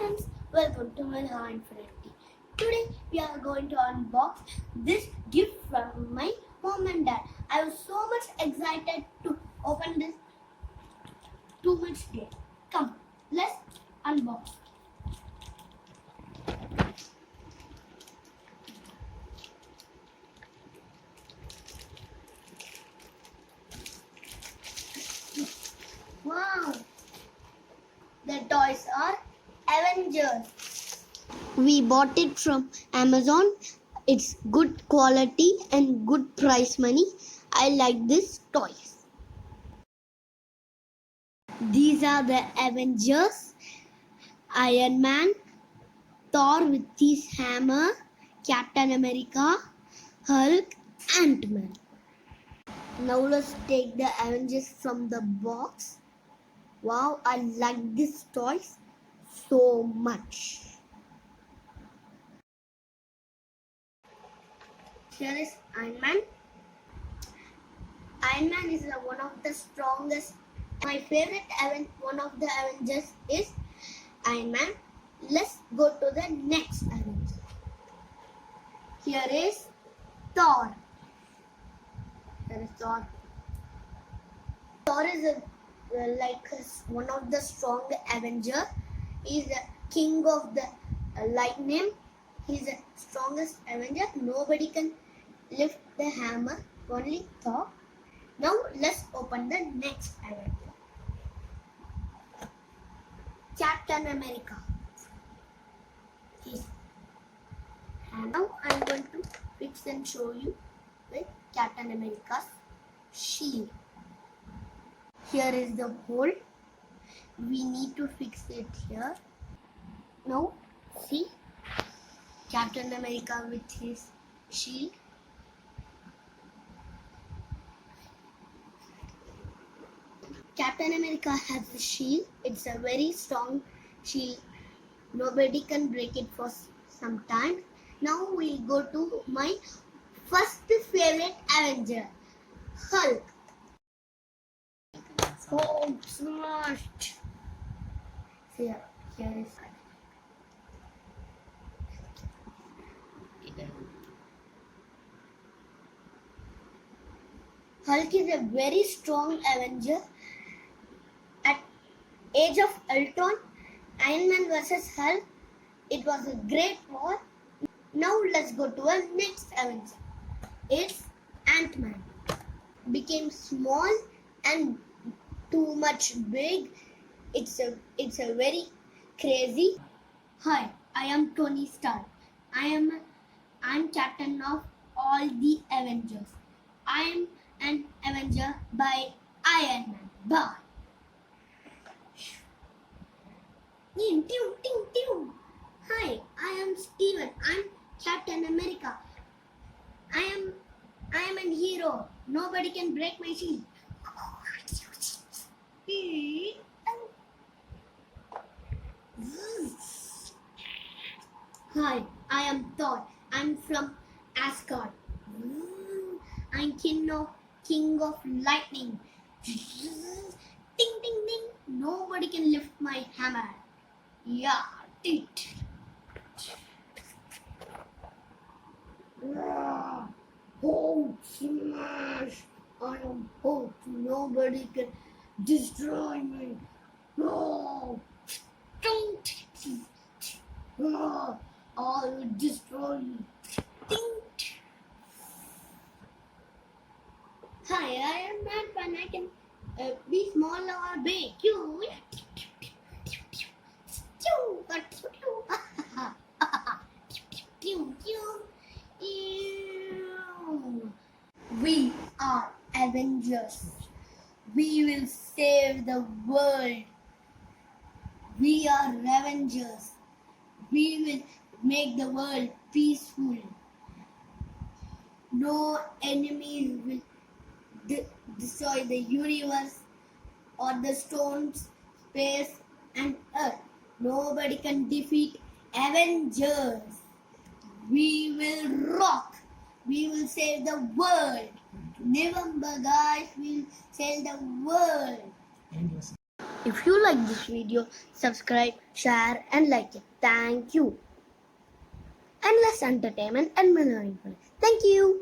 friends, welcome to my Infinity. Today we are going to unbox this gift from my mom and dad. I was so much excited to open this too much day. Come, let's unbox. Wow! The toys are Avengers. We bought it from Amazon. It's good quality and good price money. I like this toys. These are the Avengers. Iron Man, Thor with his hammer, Captain America, Hulk, Ant-Man. Now let's take the Avengers from the box. Wow, I like this toys so much. Here is Iron Man. Iron Man is one of the strongest. My favorite one of the Avengers is Iron Man. Let's go to the next Avenger. Here is Thor. Here is Thor. Thor is one of the strong Avenger. He is the king of the lightning. He is the strongest Avenger. Nobody can lift the hammer. Only Thor. Now let's open the next Avenger. Captain America. And now I'm going to fix and show you with Captain America's shield. Here is the hole. We need to fix it here. Now see Captain America with his shield. Captain America has a shield. It's a very strong shield. Nobody can break it for some time. Now we'll go to my first favorite Avenger, Hulk. Oh, smashed. Here is Hulk is a very strong Avenger. At age of Ultron, Iron Man versus Hulk, it was a great war. Now let's go to our next Avenger. It's Ant-Man. Became small and too much big. It's a very crazy. Hi, I am Tony Stark. I'm captain of all the Avengers. I am an Avenger by Iron Man. Bye. Hi, I am Steven. I'm Captain America. I am a hero. Nobody can break my shield. Hi, I am Thor. I'm from Asgard. I'm king of lightning. Ding ding ding. Nobody can lift my hammer. Yeah, it. Hulk smash! I am Hulk. Nobody can destroy me. No! Don't! I will destroy you. Hi, I am Batman. I can be small or big. We are Avengers. We will save the world. We are Avengers. We will make the world peaceful. No enemies will destroy the universe or the stones, space and earth. Nobody can defeat Avengers. We will rock. We will save the world. Remember guys, we'll save the world. If you like this video, subscribe, share and like it. Thank you. Endless entertainment and memory. Thank you.